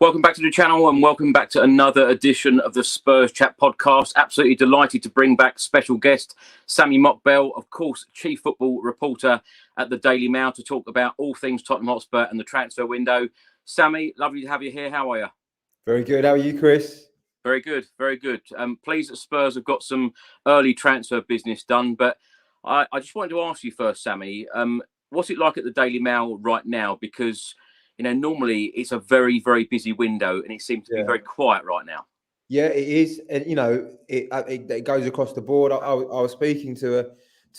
Welcome back to the channel and welcome back to another edition of the Spurs Chat Podcast. Absolutely delighted to bring back special guest Sami Mokbel, of course, chief football reporter at the Daily Mail, to talk about all things Tottenham Hotspur and the transfer window. Sami, lovely to have you here. How are you? Very good. How are you, Chris? Very good, very good. Pleased that Spurs have got some early transfer business done, but I just wanted to ask you first, Sami, what's it like at the Daily Mail right now? Because normally it's a very, very busy window and it seems to be very quiet right now. Yeah, it is. And, it goes across the board. I was speaking to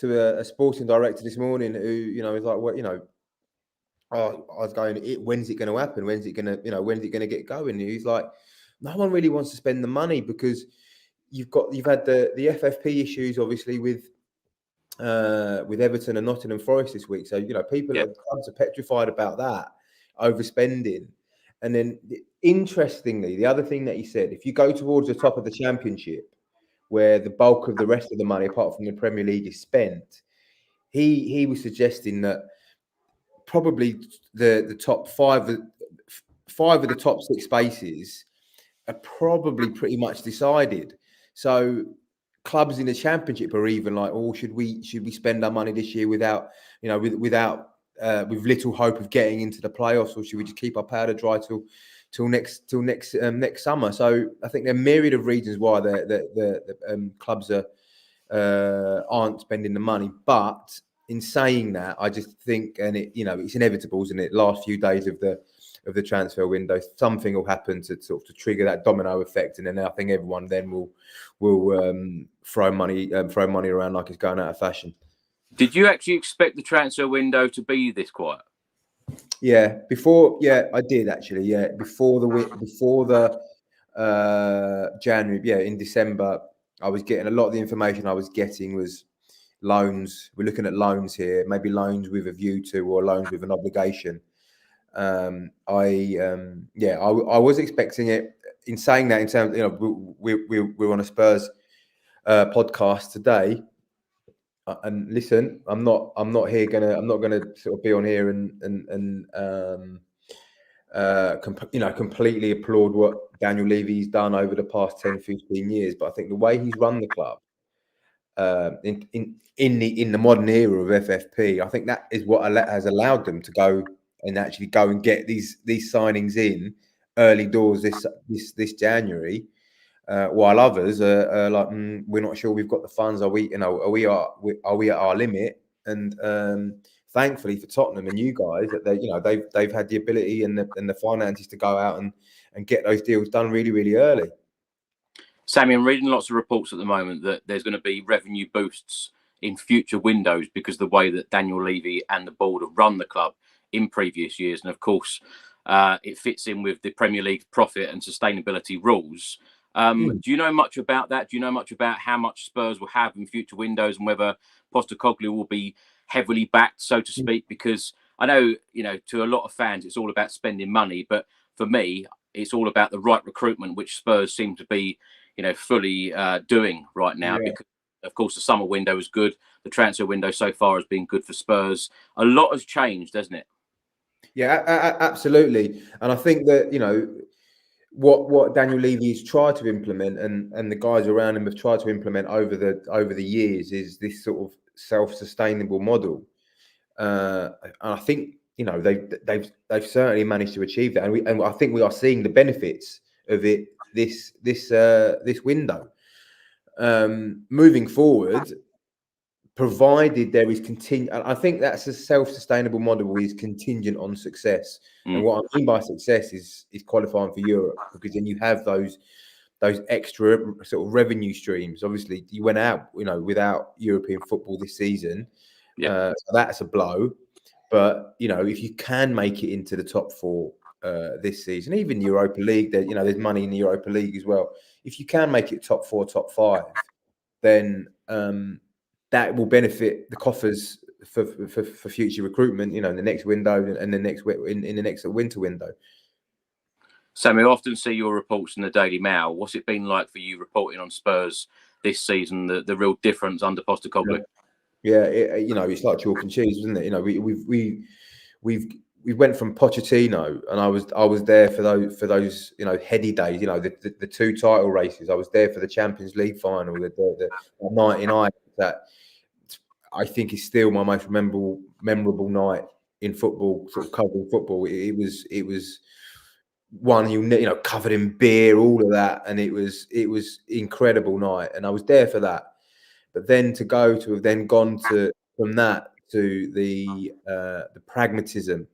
a sporting director this morning who, was like, I was going, when's it going to happen? When's it going to get going? And he's like, no one really wants to spend the money because you've had the FFP issues, obviously, with Everton and Nottingham Forest this week. So, people clubs are petrified about that. Overspending. And then interestingly, the other thing that he said, if you go towards the top of the Championship, where the bulk of the rest of the money, apart from the Premier League, is spent, he was suggesting that probably the top five of the top six spaces are probably pretty much decided. So clubs in the Championship are even like, oh, should we spend our money this year with little hope of getting into the playoffs, or should we just keep our powder dry till next summer? So I think there are myriad of reasons why the clubs aren't spending the money. But in saying that, I just think, and it's inevitable, isn't it? Last few days of the transfer window, something will happen to trigger that domino effect, and then I think everyone then will throw money around like it's going out of fashion. Did you actually expect the transfer window to be this quiet? Yeah, I did actually. Yeah, before the January. Yeah, in December, I was getting a lot of the information I was getting was loans. We're looking at loans here, maybe loans with a view to, or loans with an obligation. I was expecting it. In saying that, in terms, we're on a Spurs podcast today. And listen, I'm not gonna sort of be on here and completely applaud what Daniel Levy's done over the past 10, 15 years. But I think the way he's run the club in the modern era of FFP, I think that is what has allowed them to go and get these signings in early doors this January. While others are like, we're not sure we've got the funds. Are we at our limit? And thankfully for Tottenham and you guys, that they've had the ability and the finances to go out and get those deals done really, really early. Sami, I'm reading lots of reports at the moment that there's going to be revenue boosts in future windows because of the way that Daniel Levy and the board have run the club in previous years, and of course, it fits in with the Premier League profit and sustainability rules. Do you know much about that? Do you know much about how much Spurs will have in future windows and whether Postecoglou will be heavily backed, so to speak? Because I know, to a lot of fans, it's all about spending money. But for me, it's all about the right recruitment, which Spurs seem to be, fully doing right now. Yeah. Because, of course, the summer window is good. The transfer window so far has been good for Spurs. A lot has changed, hasn't it? Yeah, absolutely. And I think that, what Daniel Levy has tried to implement and the guys around him have tried to implement over the years is this sort of self-sustainable model. And I think, they've certainly managed to achieve that. And I think we are seeing the benefits of it this window. Moving forward, provided there is I think that's a self-sustainable model is contingent on success. And what I mean by success is qualifying for Europe, because then you have those extra sort of revenue streams. Obviously, you went out, without European football this season. So that's a blow. But if you can make it into the top four this season, even Europa League, there's money in the Europa League as well. If you can make it top four, top five, then that will benefit the coffers for future recruitment, in the next window and in the next winter window. Sami, I often see your reports in the Daily Mail. What's it been like for you reporting on Spurs this season? The real difference under Postecoglou? Yeah, it's like chalk and cheese, isn't it? We've we went from Pochettino, and I was there for those heady days. The two title races. I was there for the Champions League final, the 99. That I think is still my most memorable night in football, sort of covering football. It was one covered in beer, all of that, and it was incredible night, and I was there for that. But then to have then gone from that to the pragmatism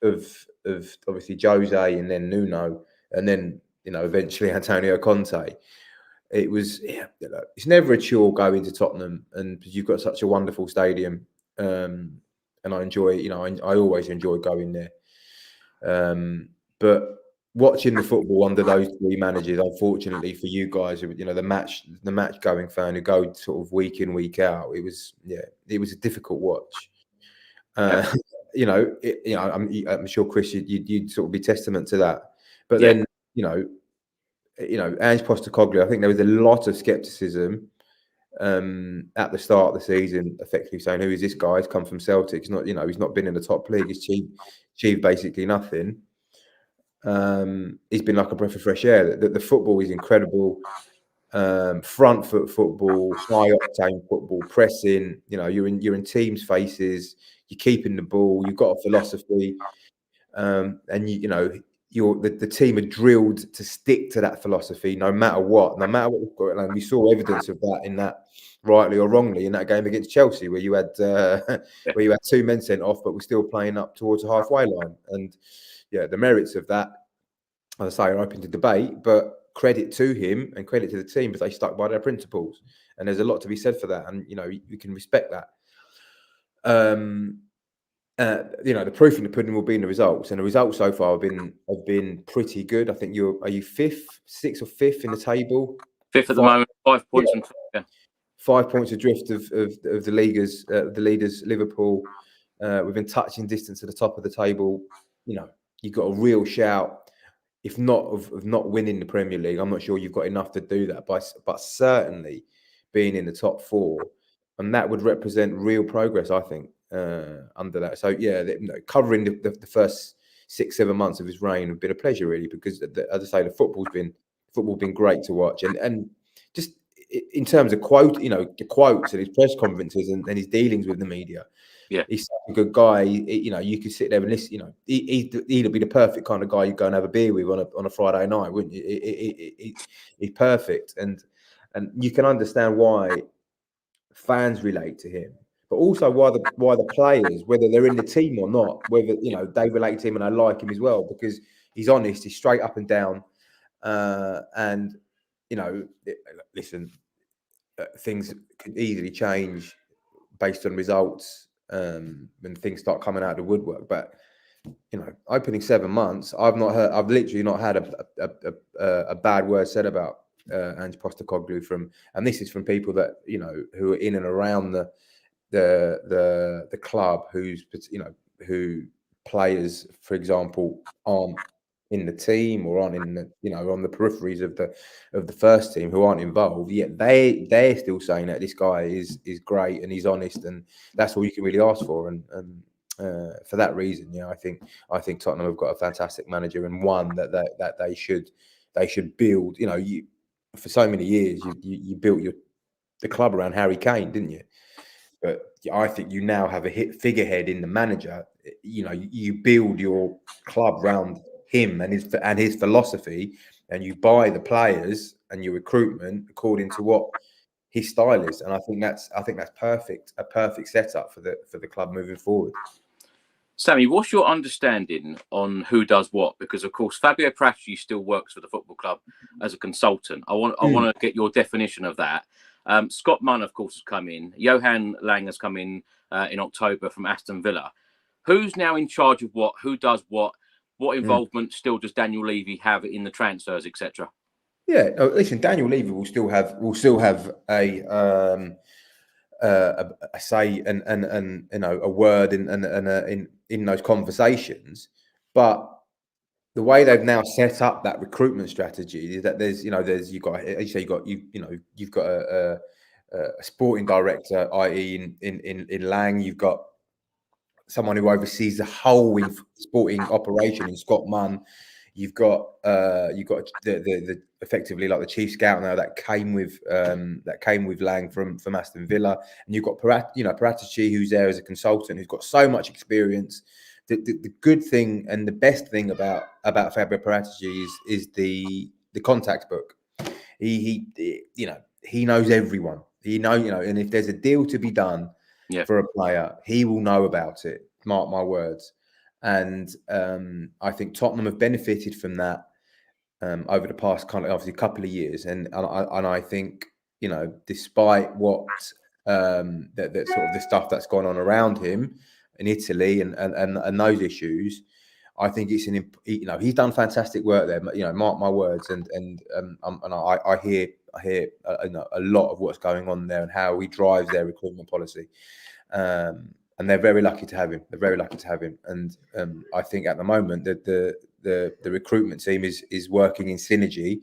of obviously Jose and then Nuno and then eventually Antonio Conte. It was it's never a chore going to Tottenham, and you've got such a wonderful stadium, and I enjoy I always enjoy going there. But watching the football under those three managers, unfortunately for you guys, the match going fan who go sort of week in, week out, it was a difficult watch. I'm sure Chris, you'd sort of be testament to that. But then Ange Postecoglou, I think there was a lot of skepticism at the start of the season, effectively saying, "Who is this guy? He's come from Celtic. He's not, he's not been in the top league. He's achieved basically nothing." He's been like a breath of fresh air. The football is incredible. Front foot football, high octane football, pressing. You're in teams' faces. You're keeping the ball. You've got a philosophy, and the team are drilled to stick to that philosophy no matter what. No matter what we've got, and we saw evidence of that in that, rightly or wrongly, in that game against Chelsea, where you had 2 men sent off, but we're still playing up towards the halfway line. And the merits of that, as I say, are open to debate, but credit to him and credit to the team because they stuck by their principles. And there's a lot to be said for that. And, you can respect that. The proof in the pudding will be in the results. And the results so far have been pretty good. I think are you sixth or fifth in the table? Fifth at the moment, 5 points. 5 points adrift of the leaders, Liverpool, within touching distance at the top of the table. You've got a real shout. If not of not winning the Premier League, I'm not sure you've got enough to do that. But certainly being in the top 4, and that would represent real progress, I think, under that. So covering the first 6-7 months of his reign have been a pleasure, really, because as I say, the football's been great to watch, and just in terms of the quotes and his press conferences and his dealings with the media. Yeah, he's such a good guy. You could sit there and listen. He'd be the perfect kind of guy you go and have a beer with on a Friday night, wouldn't you? He's perfect, and you can understand why fans relate to him, but also why the players, whether they're in the team or not, whether they relate to him and I like him as well because he's honest, he's straight up and down, and listen, things could easily change based on results. When things start coming out of the woodwork, but opening 7 months, I've literally not had a bad word said about Ange Postecoglou and this is from people that who are in and around the club, who players, for example, aren't in the team or aren't in the on the peripheries of the first team, who aren't involved, yet they're still saying that this guy is great and he's honest, and that's all you can really ask for. And for that reason, I think Tottenham have got a fantastic manager, and one that they should build. For so many years you built the club around Harry Kane, didn't you? But I think you now have a figurehead in the manager. You build your club around him and his philosophy, and you buy the players and your recruitment according to what his style is. And I think that's perfect, a perfect setup for the club moving forward. Sami, what's your understanding on who does what? Because of course Fabio Paratici still works for the football club as a consultant. I want to get your definition of that. Scott Munn, of course, has come in. Johan Lang has come in October from Aston Villa. Who's now in charge of what? Who does what? What involvement still does Daniel Levy have in the transfers, etc.? Yeah, listen, Daniel Levy will still have a say and a word in those conversations, but the way they've now set up that recruitment strategy is that you've got a sporting director, i.e. in Lang, you've got someone who oversees the whole sporting operation in Scott Munn. You've got the effectively like the chief scout now that came with Lang from Aston Villa, and you've got Paratici, who's there as a consultant, who's got so much experience. The good thing and the best thing about Fabio Paratici is the contact book. He knows everyone. And if there's a deal to be done for a player, he will know about it. Mark my words. And I think Tottenham have benefited from that over the past kind of obviously couple of years. And I think, despite what the sort of the stuff that's gone on around him in Italy and those issues, I think it's he's done fantastic work there. Mark my words. And I hear a lot of what's going on there and how he drives their recruitment policy. And they're very lucky to have him. And I think at the moment that the recruitment team is working in synergy.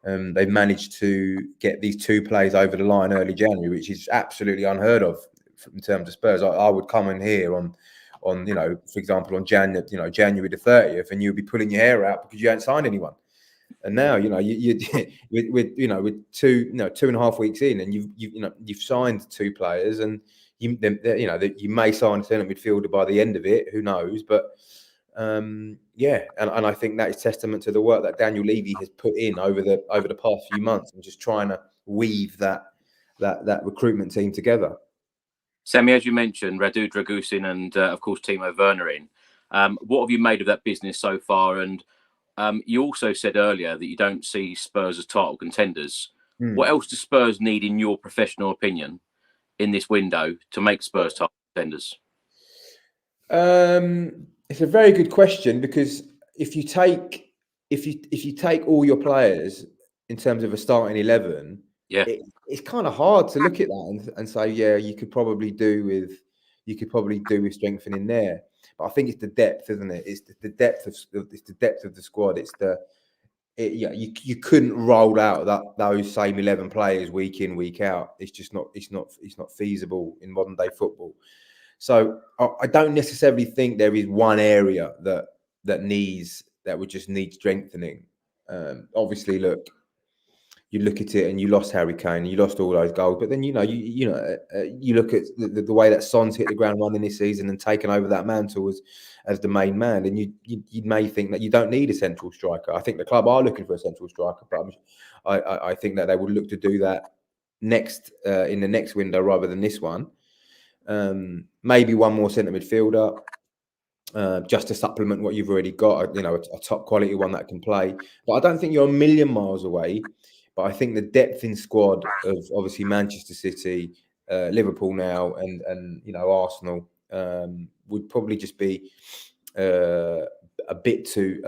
They've managed to get these two players over the line early January, which is absolutely unheard of in terms of Spurs. I would come in here on for example, on January the 30th, and you'll be pulling your hair out because you ain't signed anyone. And now, with 2.5 weeks in, and you've signed two players, and you may sign a centre midfielder by the end of it. Who knows? But and I think that is testament to the work that Daniel Levy has put in over the past few months, and just trying to weave that recruitment team together. Sami, as you mentioned, Radu Dragusin and of course Timo Werner in. What have you made of that business so far? And you also said earlier that you don't see Spurs as title contenders. What else do Spurs need, in your professional opinion, in this window to make Spurs title contenders? It's a very good question, because if you take all your players in terms of a starting 11, it's kind of hard to look at that and say, you could probably do with strengthening there. But I think it's the depth, isn't it? It's the depth of the squad. You couldn't roll out those same 11 players week in, week out. It's just not. It's not feasible in modern day football. So I don't necessarily think there is one area that would just need strengthening. Obviously, you look at it and you lost Harry Kane, you lost all those goals, but then you look at the way that Son's hit the ground running this season and taken over that mantle as the main man, and you may think that you don't need a central striker. I think the club are looking for a central striker, but I think that they will look to do that next in the next window rather than this one. Maybe one more centre midfielder, just to supplement what you've already got. A top quality one that can play. But I don't think you're a million miles away. But I think the depth in squad of obviously Manchester City, Liverpool now, and Arsenal would probably just be they're a bit too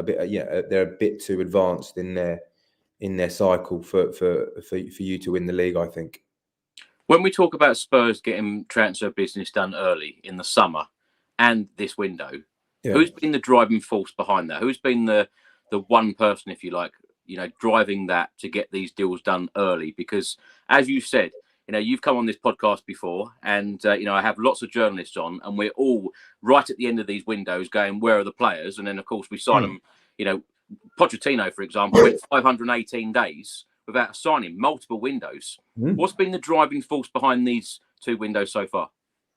advanced in their cycle for you to win the league, I think. When we talk about Spurs getting transfer business done early in the summer and this window, who's been the driving force behind that? Who's been the one person, if you like, driving that to get these deals done early? Because as you said, you've come on this podcast before, and I have lots of journalists on, and we're all right at the end of these windows going, where are the players? And then of course we sign them. Pochettino, for example, went 518 days without signing, multiple windows. What's been the driving force behind these two windows so far?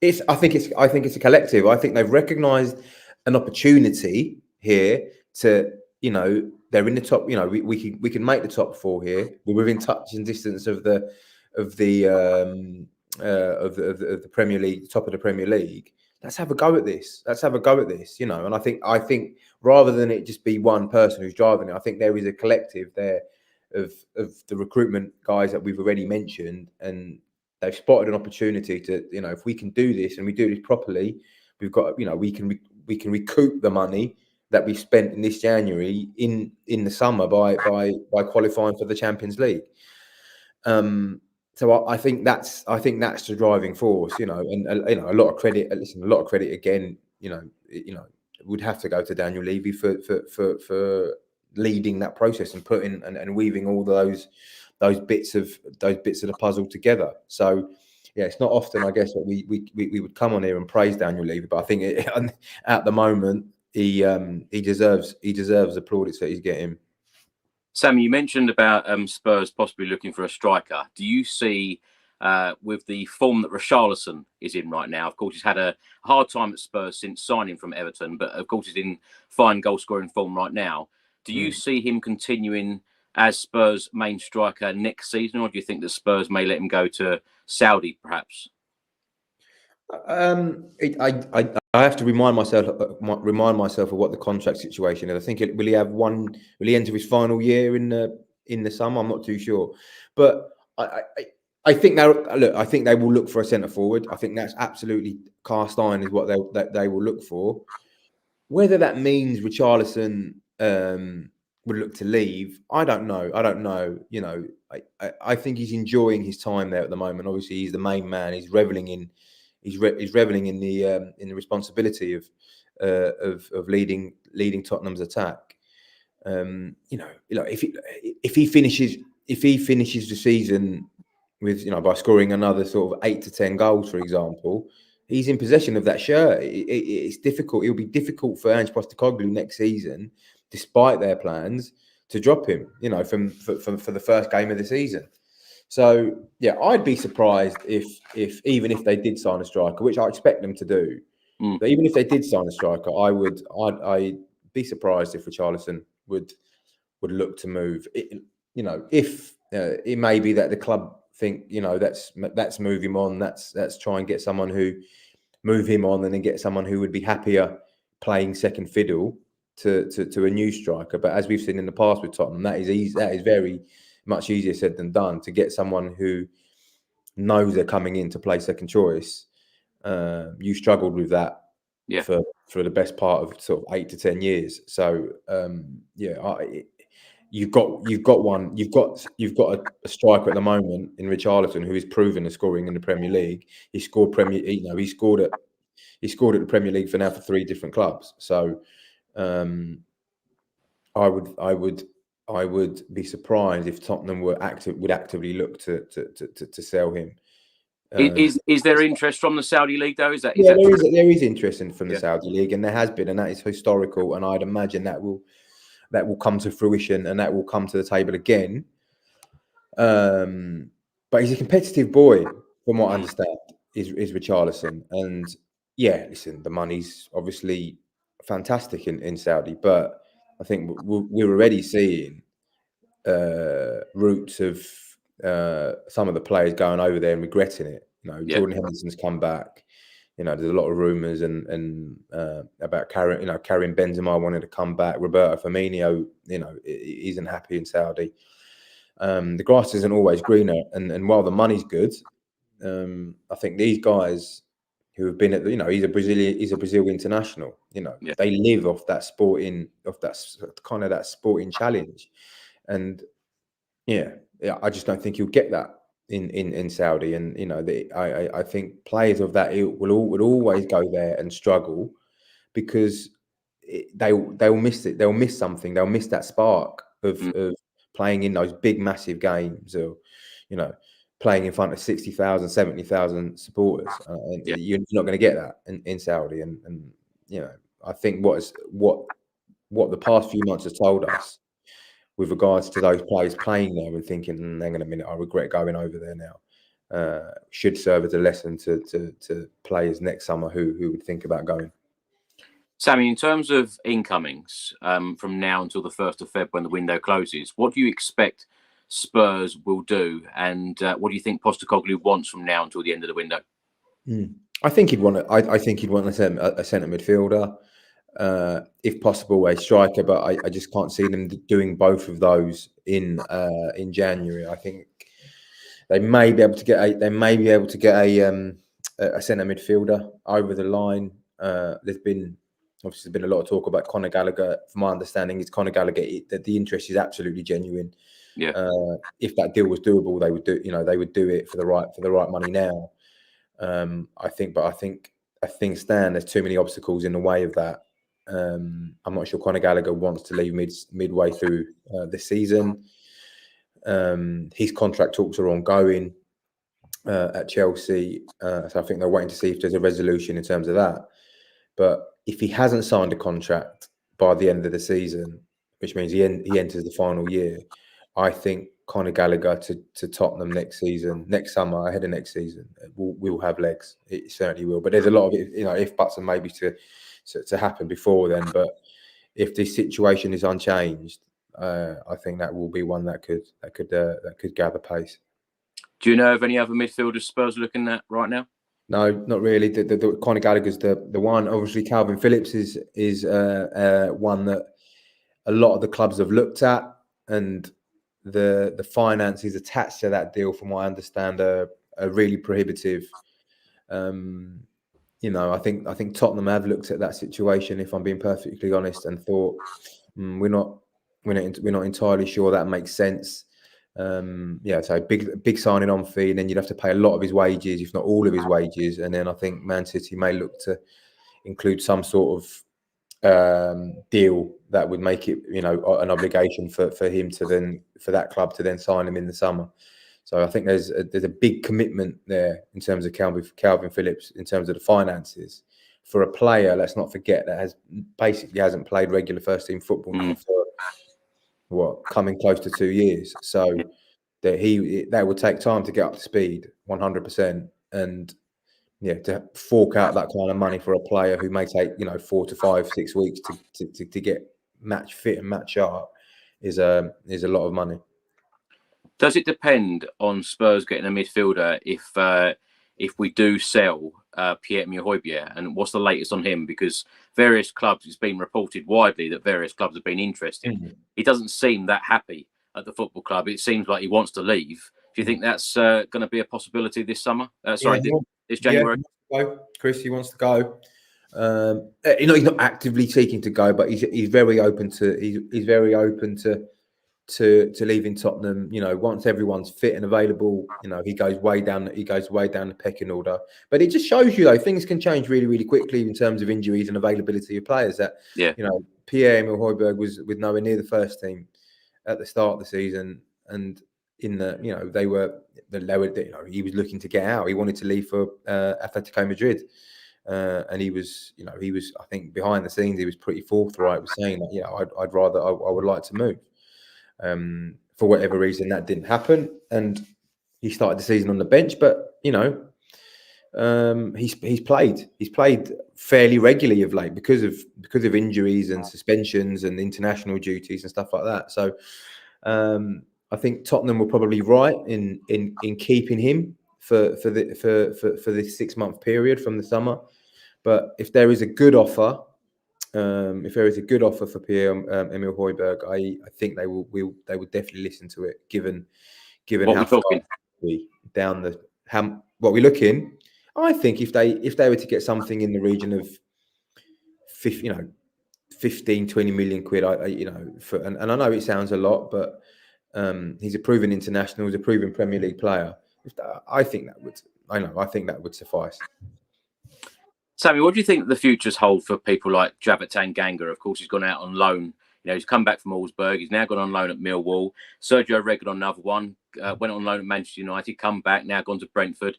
I think it's a collective. I think they've recognised an opportunity here to, they're in the top. We can make the top four here. We're within touching distance of the Premier League, top of the Premier League. Let's have a go at this. And I think rather than it just be one person who's driving it, I think there is a collective there of the recruitment guys that we've already mentioned, and they've spotted an opportunity to, if we can do this and we do this properly, we've got, we can recoup the money that we spent in this January in the summer by qualifying for the Champions League. So I think that's the driving force, and a lot of credit. Listen, a lot of credit again. Would have to go to Daniel Levy for leading that process and putting and weaving all those bits of the puzzle together. So it's not often, I guess, that we would come on here and praise Daniel Levy, but I think at the moment he deserves the plaudits that he's getting. Sami, you mentioned about Spurs possibly looking for a striker. Do you see, with the form that Richarlison is in right now, of course, he's had a hard time at Spurs since signing from Everton, but of course he's in fine goal-scoring form right now. Do you see him continuing as Spurs' main striker next season, or do you think that Spurs may let him go to Saudi, perhaps? I have to remind myself of what the contract situation is. I think will he enter his final year in the summer? I'm not too sure, but I think they will look for a centre forward. I think that's absolutely cast iron is what they will look for. Whether that means Richarlison would look to leave, I don't know. You know, I think he's enjoying his time there at the moment. Obviously, he's the main man. He's reveling in the responsibility of leading Tottenham's attack. You know, if he finishes the season with, by scoring another sort of 8 to 10 goals, for example, he's in possession of that shirt. It's difficult. It'll be difficult for Ange Postecoglou next season, despite their plans, to drop him. You know, for the first game of the season. So yeah, I'd be surprised if even if they did sign a striker, which I expect them to do. But even if they did sign a striker, I'd be surprised if Richarlison would look to move. If it may be that the club think, let's move him on. Let's try and get someone who move him on, and then get someone who would be happier playing second fiddle to a new striker. But as we've seen in the past with Tottenham, that is very much easier said than done, to get someone who knows they're coming in to play second choice. You struggled with that for the best part of sort of 8 to 10 years. So you've got a striker at the moment in Richarlison who is proven as scoring in the Premier League. He scored at the Premier League for 3 different clubs. So I would be surprised if Tottenham would actively look to sell him. Is there interest from the Saudi League though? There is interest from the Saudi League, and there has been, and that is historical. And I'd imagine that will come to fruition, and that will come to the table again. But he's a competitive boy, from what I understand, is Richarlison. And yeah, listen, the money's obviously fantastic in Saudi, but I think we're already seeing roots of some of the players going over there and regretting it. Jordan Henderson's come back. There's a lot of rumours and about Karim Benzema wanted to come back. Roberto Firmino, isn't happy in Saudi. The grass isn't always greener, and while the money's good, I think these guys who have been at he's a Brazil international. They live off that sporting challenge, and I just don't think you'll get that in Saudi. And I think players of that ilk would always go there and struggle, because they'll miss it. They'll miss something. They'll miss that spark of playing in those big, massive games, or playing in front of 60,000, 70,000 supporters. You're not going to get that in Saudi. And I think what the past few months has told us with regards to those players playing there and thinking, hang on a minute, I regret going over there now, should serve as a lesson to players next summer who would think about going. Sami, in terms of incomings from now until the 1st of Feb when the window closes, what do you expect Spurs will do, and what do you think Postecoglou wants from now until the end of the window? I think he'd want a centre midfielder, if possible a striker, but I just can't see them doing both of those in January. I think they may be able to get a centre midfielder over the line. There's been a lot of talk about Conor Gallagher. From my understanding, it's Conor Gallagher that the interest is absolutely genuine. If that deal was doable, they would do. They would do it for the right money now. I think as things stand, there's too many obstacles in the way of that. I'm not sure Conor Gallagher wants to leave midway through the season. His contract talks are ongoing. at Chelsea. So I think they're waiting to see if there's a resolution in terms of that. But if he hasn't signed a contract by the end of the season, which means he enters the final year, I think Conor Gallagher to Tottenham next summer, ahead of next season, will have legs. It certainly will. But there's a lot of if buts and maybes to happen before then. But if this situation is unchanged, I think that will be one that could gather pace. Do you know of any other midfielders Spurs are looking at right now? No, not really. The Conor Gallagher's the one. Obviously, Calvin Phillips is one that a lot of the clubs have looked at, and the finances attached to that deal, from what I understand, are really prohibitive. I think Tottenham have looked at that situation, if I'm being perfectly honest, and thought we're not entirely sure that makes sense. So big signing on fee, and then you'd have to pay a lot of his wages, if not all of his wages, and then I think Man City may look to include some sort of deal that would make it, an obligation for him to then, for that club to then sign him in the summer. So I think there's a big commitment there in terms of Calvin Phillips, in terms of the finances for a player. Let's not forget that hasn't played regular first team football now for coming close to 2 years. So that would take time to get up to speed 100%, and to fork out that kind of money for a player who may take 4 to 5, 6 weeks to get match fit and match sharp is a lot of money. Does it depend on Spurs getting a midfielder if we do sell Pierre-Emile Højbjerg? And what's the latest on him? Because various clubs, it's been reported widely that various clubs have been interested. He doesn't seem that happy at the football club. It seems like he wants to leave. Do you think that's going to be a possibility this summer? This January? Chris, he wants to go. He's not actively seeking to go, but he's very open to leaving Tottenham. Once everyone's fit and available, he goes way down the pecking order. But it just shows you, though, things can change really, really quickly in terms of injuries and availability of players. Pierre-Emile Højbjerg was with nowhere near the first team at the start of the season, and he was looking to get out. He wanted to leave for Atletico Madrid. And he was, I think behind the scenes, he was pretty forthright with saying that, I would like to move. For whatever reason, that didn't happen, and he started the season on the bench. But he's played fairly regularly of late because of injuries and suspensions and international duties and stuff like that. So I think Tottenham were probably right in keeping him for this 6-month period from the summer. But if there is a good offer. If there is a good offer for Pierre-Emile Højbjerg, I think they will definitely listen to it. Given what how far what we're looking, I think if they were to get something in the region of 15, 20 million quid, and I know it sounds a lot, but he's a proven international, he's a proven Premier League player. I think that would suffice. Sami, what do you think the futures hold for people like Javert Tanganga? Of course, he's gone out on loan. He's come back from Augsburg. He's now gone on loan at Millwall. Sergio Reguilón, another one, went on loan at Manchester United, come back, now gone to Brentford.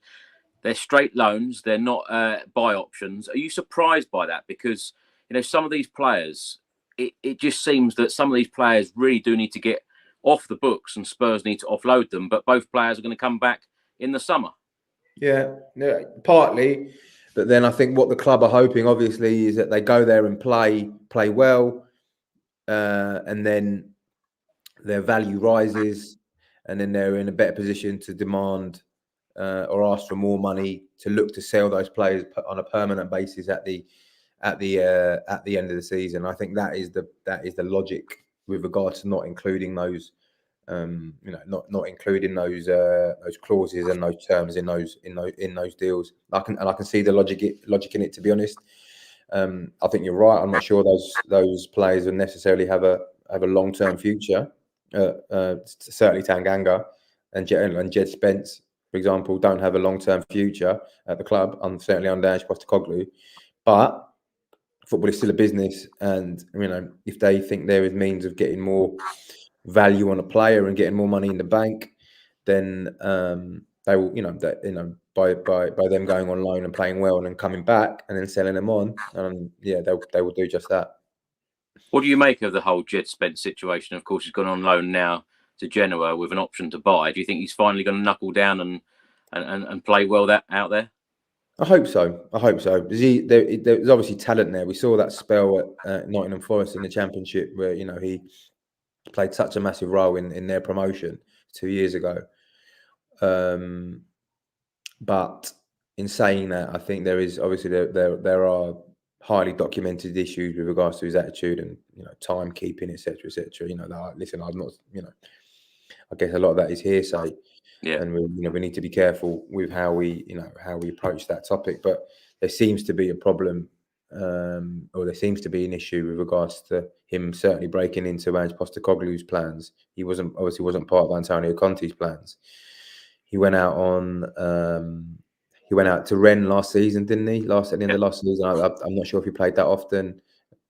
They're straight loans. They're not buy options. Are you surprised by that? Because, some of these players, it just seems that some of these players really do need to get off the books, and Spurs need to offload them. But both players are going to come back in the summer. Yeah, partly. But then I think what the club are hoping, obviously, is that they go there and play well, and then their value rises, and then they're in a better position to demand or ask for more money to look to sell those players on a permanent basis at the end of the season. I think that is the logic with regard to not including those. Not including those clauses and those terms in those deals. I can see the logic in it, to be honest. I think you're right. I'm not sure those players will necessarily have a long-term future. Certainly Tanganga and Jed Spence, for example, don't have a long-term future at the club. Certainly under Postecoglou. But football is still a business, and if they think there is means of getting more value on a player and getting more money in the bank, then they will, by them going on loan and playing well and then coming back and then selling them on, they will do just that. What do you make of the whole Jed Spence situation? Of course, he's gone on loan now to Genoa with an option to buy. Do you think he's finally going to knuckle down and play well out there? I hope so. There's obviously talent there. We saw that spell at Nottingham Forest in the Championship where, he played such a massive role in their promotion 2 years ago. But in saying that, I think there is obviously there are highly documented issues with regards to his attitude and timekeeping, etc., etc. Listen, I'm not. I guess a lot of that is hearsay, and we need to be careful with how we approach that topic. But there seems to be a problem, or there seems to be an issue with regards to him certainly breaking into Postecoglou's plans. He wasn't part of Antonio Conte's plans. He went out to Rennes last season, didn't he? At the end of last season, I'm not sure if he played that often.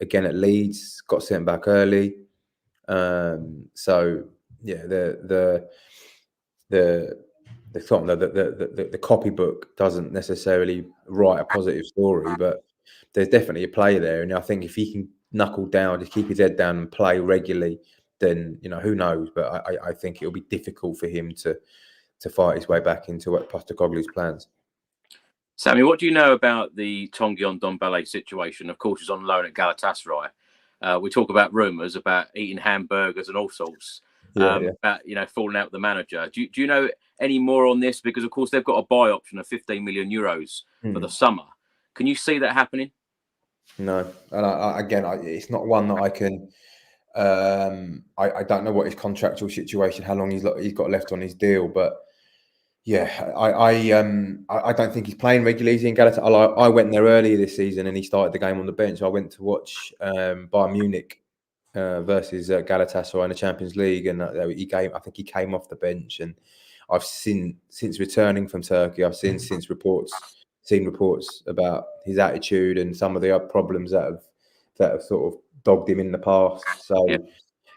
Again at Leeds, got sent back early. So yeah, the copybook doesn't necessarily write a positive story, but there's definitely a play there. And I think if he can knuckle down, just keep his head down and play regularly, then who knows? But I think it'll be difficult for him to fight his way back into Postecoglou's plans. Sami, what do you know about the Tanguy Ndombele situation? Of course, he's on loan at Galatasaray. We talk about rumours about eating hamburgers and all sorts. About falling out with the manager. Do you know any more on this? Because of course they've got a buy option of 15 million euros for the summer. Can you see that happening? No, and it's not one that I can. I don't know what his contractual situation, how long he's got left on his deal, but yeah, I don't think he's playing regularly in Galatasaray. I went there earlier this season and he started the game on the bench. I went to watch Bayern Munich versus Galatasaray in the Champions League, and I think he came off the bench. And I've seen since returning from Turkey, seen reports about his attitude and some of the other problems that have sort of dogged him in the past. So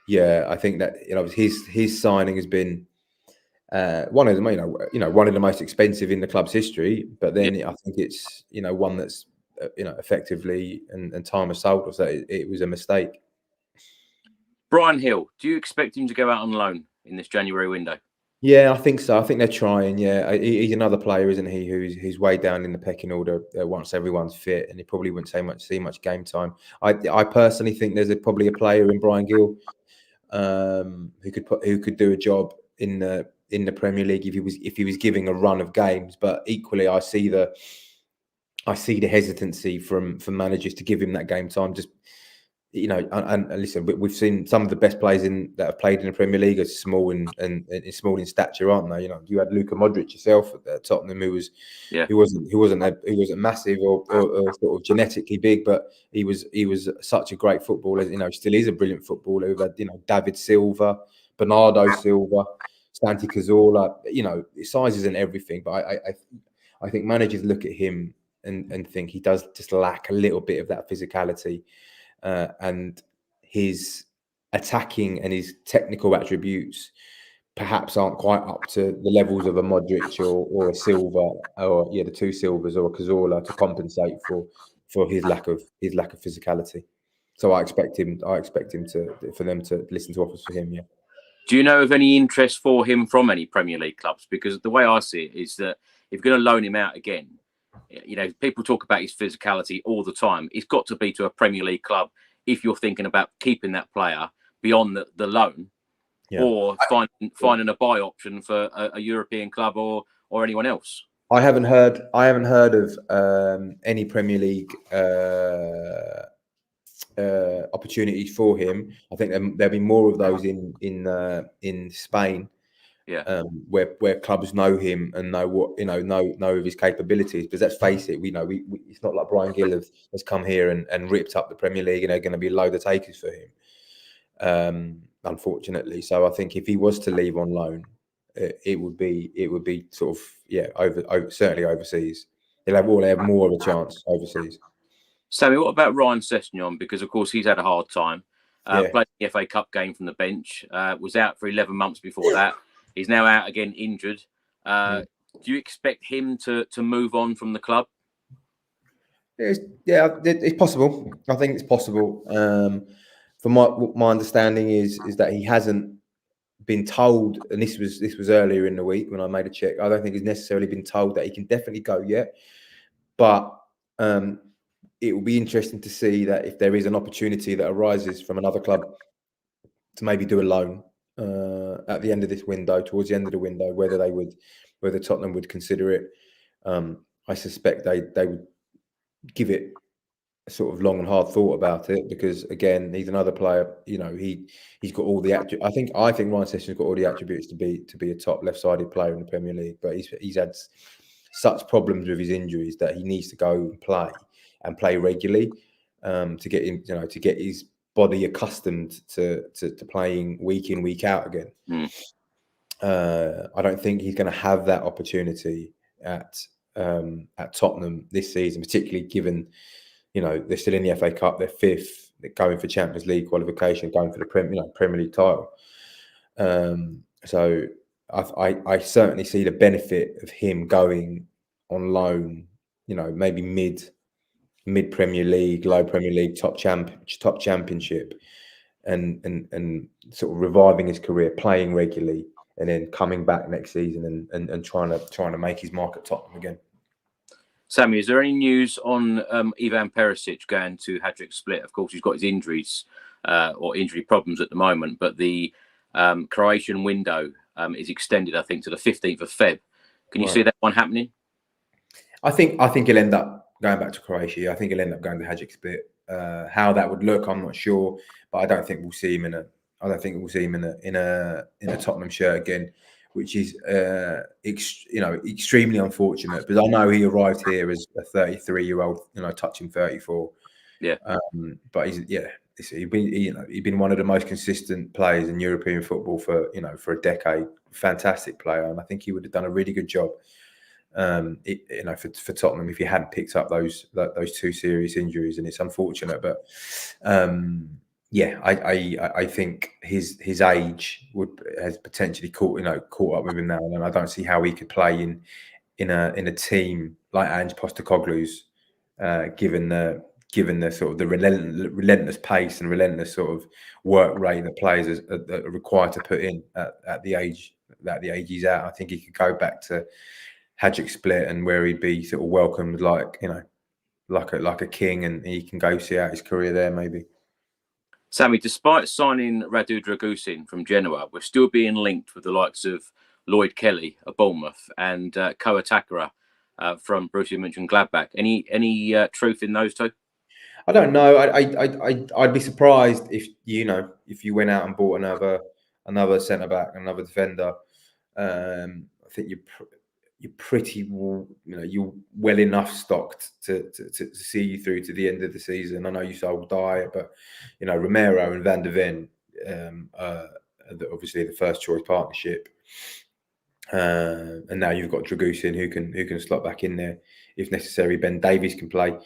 yeah, I think that his signing has been one of the most expensive in the club's history. But then I think it's one that's effectively and time has told us that it was a mistake. Bryan Gil, do you expect him to go out on loan in this January window? Yeah, I think so. I think they're trying. Yeah, he's another player, isn't he? Who's way down in the pecking order once everyone's fit, and he probably wouldn't see much game time. I personally think there's probably a player in Bryan Gil who could do a job in the Premier League if he was giving a run of games. But equally, I see the hesitancy from managers to give him that game time. Just and listen, we've seen some of the best players that have played in the Premier League are small and small in stature, aren't they? You had Luka Modric yourself at Tottenham, who wasn't massive or sort of genetically big, but he was such a great footballer. Still is a brilliant footballer. We've had David Silva, Bernardo Silva, Santi Cazorla. Size isn't everything, but I think managers look at him and think he does just lack a little bit of that physicality. And his attacking and his technical attributes perhaps aren't quite up to the levels of a Modric or a Silva, or the two Silvas or a Cazorla to compensate for his lack of physicality. So I expect for them to listen to offers for him. Yeah. Do you know of any interest for him from any Premier League clubs? Because the way I see it is that if you're going to loan him out again, people talk about his physicality all the time. It's got to be to a Premier League club if you're thinking about keeping that player beyond the loan, or finding a buy option for a European club or anyone else. I haven't heard of any Premier League opportunities for him. I think there'll be more of those in Spain. Yeah, where clubs know him and know what know of his capabilities. Because let's face it, we it's not like Bryan Gil has come here and ripped up the Premier League and they're going to be a load of takers for him. Unfortunately, so I think if he was to leave on loan, it would be sort of certainly overseas. He'll have more of a chance overseas. Sami, what about Ryan Sessegnon? Because of course he's had a hard time. Played the FA Cup game from the bench. Was out for 11 months before that. He's now out again, injured. Do you expect him to move on from the club? It's possible. I think it's possible. From my understanding is that he hasn't been told, and this was earlier in the week when I made a check. I don't think he's necessarily been told that he can definitely go yet, but it will be interesting to see that if there is an opportunity that arises from another club to maybe do a loan at the end of this window, towards the end of the window, whether Tottenham would consider it. I suspect they would give it a sort of long and hard thought about it, because again, he's another player. He's got all the I think Ryan Sessegnon got all the attributes to be a top left-sided player in the Premier League, but he's had such problems with his injuries that he needs to go and play regularly to get him, to get his body accustomed to playing week in, week out again. I don't think he's going to have that opportunity at Tottenham this season, particularly given they're still in the FA Cup, they're fifth, they're going for Champions League qualification, going for the Premier League title. So I certainly see the benefit of him going on loan, maybe mid Premier League, low Premier League, top championship, and sort of reviving his career, playing regularly, and then coming back next season and trying to make his mark at Tottenham again. Sami, is there any news on Ivan Perisic going to Hajduk Split? Of course, he's got his injuries or injury problems at the moment, but the Croatian window is extended, I think, to the 15th of Feb. Can you see that one happening? I think he'll end up going back to Croatia. I think he'll end up going to Hajduk Split. How that would look, I'm not sure, but I don't think we'll see him in a Tottenham shirt again, which is extremely unfortunate, because I know he arrived here as a 33-year-old, touching 34. Yeah. But he's been one of the most consistent players in European football for a decade. Fantastic player, and I think he would have done a really good job. For Tottenham if he hadn't picked up those two serious injuries, and it's unfortunate, but I think his age has potentially caught up with him now, and I don't see how he could play in a team like Ange Postecoglou's, given the sort of the relentless pace and relentless sort of work rate that players are required to put in at the age he's at. I think he could go back to Hajduk Split, and where he'd be sort of welcomed like a king, and he can go see out his career there maybe. Sami, despite signing Radu Dragusin from Genoa, we're still being linked with the likes of Lloyd Kelly at Bournemouth and Koa Takara from Borussia Mönchengladbach. Any truth in those two? I don't know. I'd be surprised if you went out and bought another centre back, another defender. I think you're pretty, you're well enough stocked to see you through to the end of the season. I know you sold Dyer, but Romero and Van der Ven are obviously the first choice partnership, and now you've got Dragusin who can slot back in there if necessary. Ben Davies can play,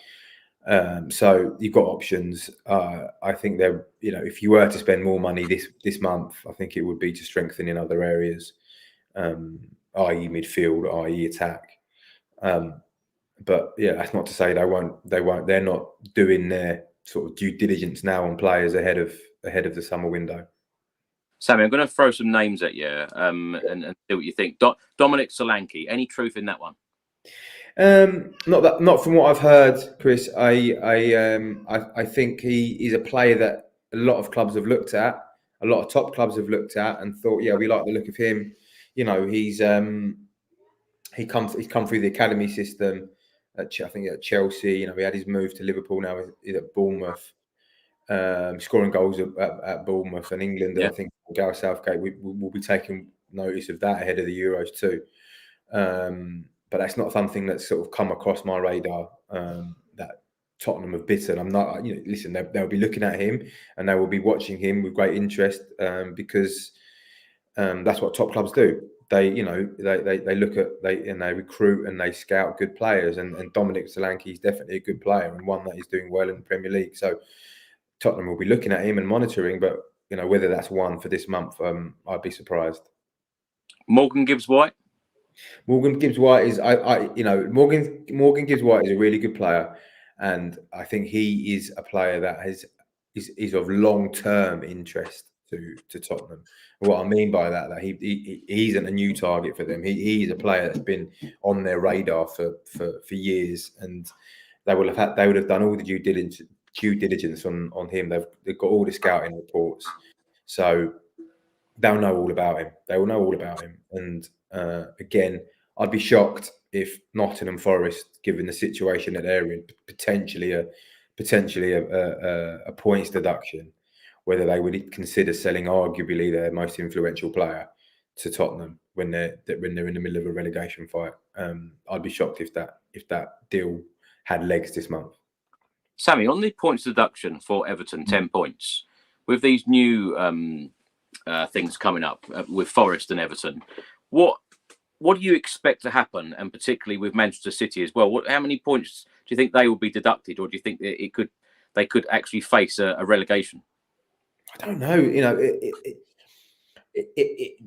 so you've got options. I think they're if you were to spend more money this month, I think it would be to strengthen in other areas. I.e. midfield, i.e. attack. But that's not to say they won't. They're not doing their sort of due diligence now on players ahead of the summer window. Sami, I'm going to throw some names at you and see what you think. Dominic Solanke, any truth in that one? Not from what I've heard, Chris. I think he is a player that a lot of clubs have looked at, a lot of top clubs have looked at, and thought, we like the look of him. He's come through the academy system I think at Chelsea. He had his move to Liverpool. Now he's at Bournemouth, scoring goals at Bournemouth and England. Yeah. I think Gareth Southgate will be taking notice of that ahead of the Euros too. But that's not something that's sort of come across my radar that Tottenham have bitten. I'm not. Listen, they'll be looking at him and they will be watching him with great interest because. That's what top clubs do. They look at they recruit and they scout good players, and Dominic Solanke is definitely a good player and one that is doing well in the Premier League. So Tottenham will be looking at him and monitoring, but whether that's one for this month, I'd be surprised. Morgan Gibbs-White? Morgan Gibbs-White is, Morgan Gibbs-White is a really good player, and I think he is a player that is of long-term interest to Tottenham. What I mean by that he isn't a new target for them. He's a player that's been on their radar for years, and they would have done all the due diligence on him. They've got all the scouting reports, so they'll know all about him. They will know all about him. And again, I'd be shocked if Nottingham Forest, given the situation that they're in, potentially a points deduction, whether they would consider selling arguably their most influential player to Tottenham when they're in the middle of a relegation fight. I'd be shocked if that deal had legs this month. Sammy, on the points deduction for Everton, 10 points, with these new things coming up with Forest and Everton, what do you expect to happen, and particularly with Manchester City as well? How many points do you think they will be deducted, or do you think that they could actually face a relegation? I don't know.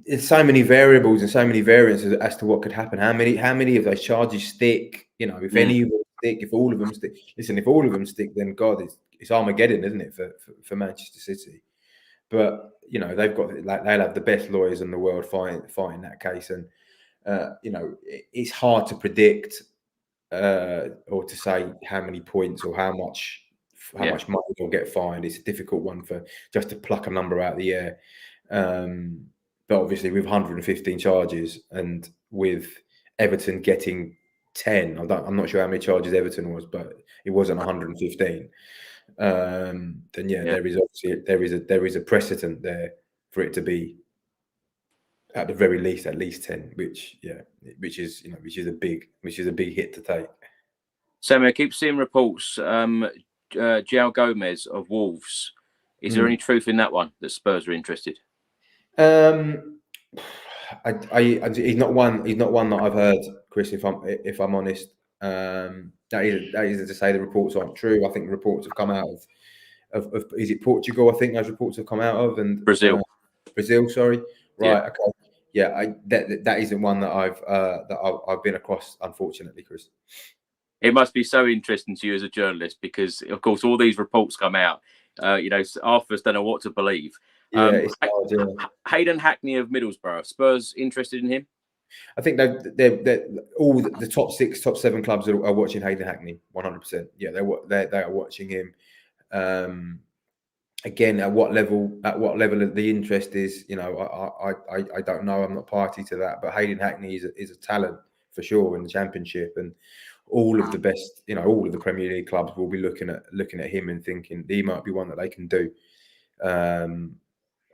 There's so many variables and so many variants as to what could happen. How many of those charges stick? If any of them stick, if all of them stick. Listen, if all of them stick, then God, it's Armageddon, isn't it, for Manchester City? But they'll have the best lawyers in the world fighting that case, and it's hard to predict or to say how many points or how much money they'll get fined. It's a difficult one for just to pluck a number out of the air. But obviously, with 115 charges and with Everton getting 10, I'm not sure how many charges Everton was, but it wasn't 115. Then there is a precedent there for it to be at the very least at least 10, which is a big hit to take. Sammy, I keep seeing reports. João Gomez of Wolves. Is there any truth in that one that Spurs are interested? He's not one that I've heard, Chris. If I'm honest, that is to say the reports aren't true. I think the reports have come out of is it Portugal? I think those reports have come out of, and Brazil. Sorry, right? Yeah. Okay, yeah. That isn't one that I've been across, unfortunately, Chris. It must be so interesting to you as a journalist because, of course, all these reports come out. Half of us don't know what to believe. It's hard, yeah. Hayden Hackney of Middlesbrough. Spurs interested in him? I think they're all the top 6, top 7 clubs are watching Hayden Hackney 100%. Yeah, they are watching him. Again, at what level the interest is, I don't know. I'm not party to that, but Hayden Hackney is a talent for sure in the Championship, and all of the best, all of the Premier League clubs will be looking at him and thinking he might be one that they can do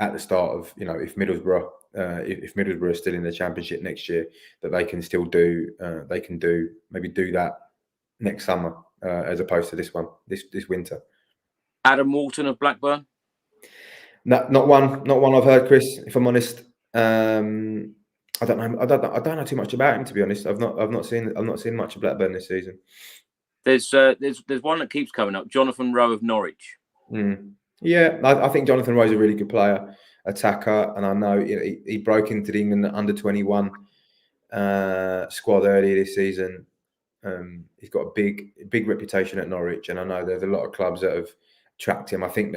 at the start of, if Middlesbrough are still in the Championship next year, that they can still do. They can maybe do that next summer as opposed to this winter. Adam Walton of Blackburn. No, not one I've heard, Chris. If I'm honest, I don't know too much about him, to be honest. I've not seen much of Blackburn this season. There's one that keeps coming up. Jonathan Rowe of Norwich. Yeah, I think Jonathan Rowe's a really good player, attacker, and I know he broke into the England under 21 squad earlier this season. He's got a big reputation at Norwich, and I know there's a lot of clubs that have tracked him. I think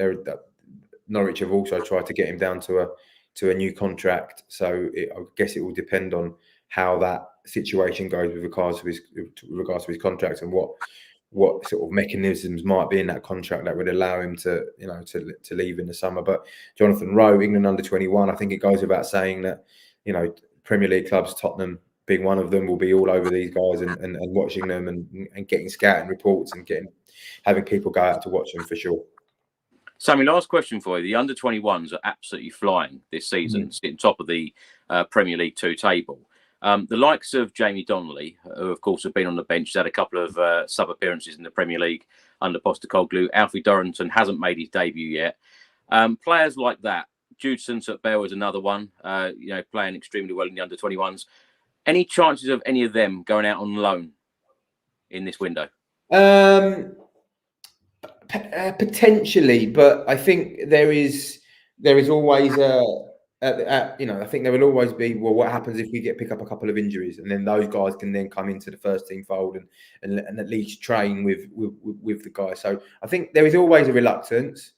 Norwich have also tried to get him down to a new contract. So I guess it will depend on how that situation goes with regards to his contract and what sort of mechanisms might be in that contract that would allow him to leave in the summer. But Jonathan Rowe, England under 21, I think it goes without saying that Premier League clubs, Tottenham being one of them, will be all over these guys and watching them and getting scouting reports and having people go out to watch them for sure. Sammy, last question for you. The under-21s are absolutely flying this season, sitting top of the Premier League 2 table. The likes of Jamie Donnelly, who of course have been on the bench, had a couple of sub-appearances in the Premier League under Postecoglou. Alfie Dorrington hasn't made his debut yet. Players like that, Jude Bell is another one, playing extremely well in the under-21s. Any chances of any of them going out on loan in this window? Potentially, but I think there is always I think there will always be, well, what happens if we pick up a couple of injuries, and then those guys can then come into the first team fold and at least train with the guys. So I think there is always a reluctance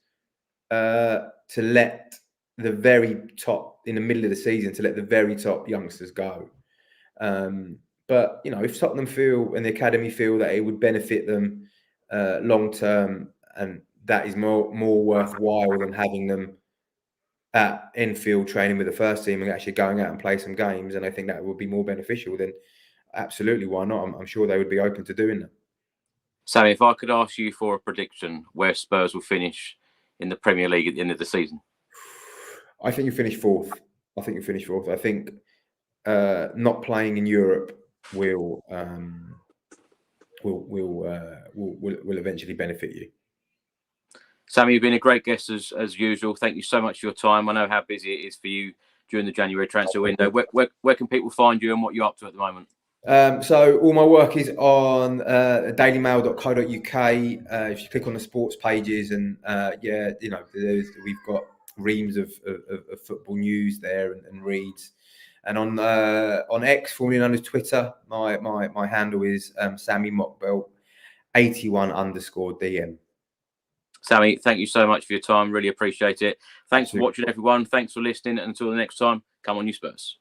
to let the very top in the middle of the season, to let the very top youngsters go. But if Tottenham feel and the academy feel that it would benefit them long term, and that is more worthwhile than having them at Enfield training with the first team and actually going out and play some games, and I think that would be more beneficial, then absolutely, why not? I'm sure they would be open to doing that. Sami, if I could ask you for a prediction where Spurs will finish in the Premier League at the end of the season. I think you finish fourth. I think not playing in Europe will eventually benefit you. Sami, you've been a great guest as usual. Thank you so much for your time. I know how busy it is for you during the January transfer window. Where can people find you and what you're up to at the moment? So all my work is on dailymail.co.uk. If you click on the sports pages, and we've got reams of football news there and reads. And on X, formerly known as Twitter, my handle is Sami Mokbel 81_DM. Sami, thank you so much for your time. Really appreciate it. Thanks for watching, everyone. Thanks for listening. And until the next time, come on, you Spurs.